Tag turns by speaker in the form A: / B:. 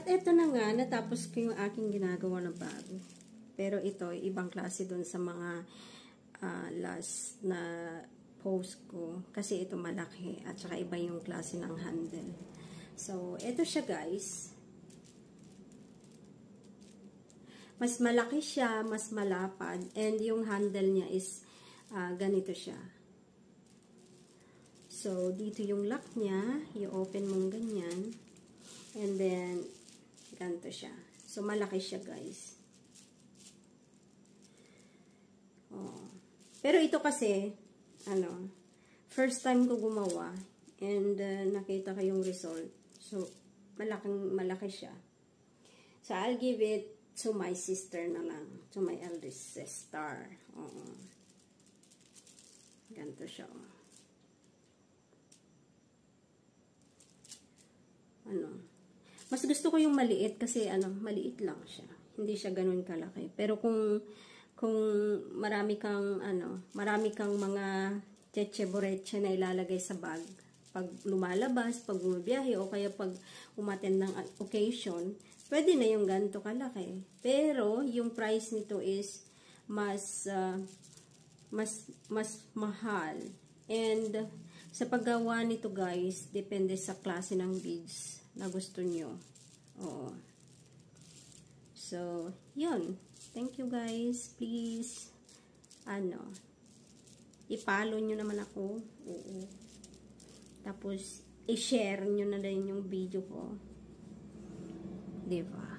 A: eto na nga, natapos ko yung aking ginagawa na bag. Pero ito, ibang klase dun sa mga last na post ko. Kasi ito malaki at saka iba yung klase ng handle. So, eto siya guys. Mas malaki siya, mas malapad. And yung handle niya is ganito siya. So, dito yung lock niya. I-open mong ganyan. And then, ganito siya. So, malaki siya guys. Oh. Pero ito kasi, first time ko gumawa. And nakita ko yung result. So, malaki siya. So, I'll give it to my sister na lang. To my eldest sister. Oo. Ganito siya. Mas gusto ko yung maliit kasi maliit lang siya. Hindi siya ganun kalaki. Pero kung marami kang mga cheche-boreche na ilalagay sa bag, pag lumalabas, pag bumabiyahe, o kaya pag umattend ng occasion, pwede na yung ganito kalaki. Pero, yung price nito is mas mahal. And, sa paggawa nito guys, depende sa klase ng beads na gusto nyo. Oo. So, yun. Thank you guys. Please, i-follow nyo naman ako. Oo. Tapos, i-share nyo na din yung video ko. Diba?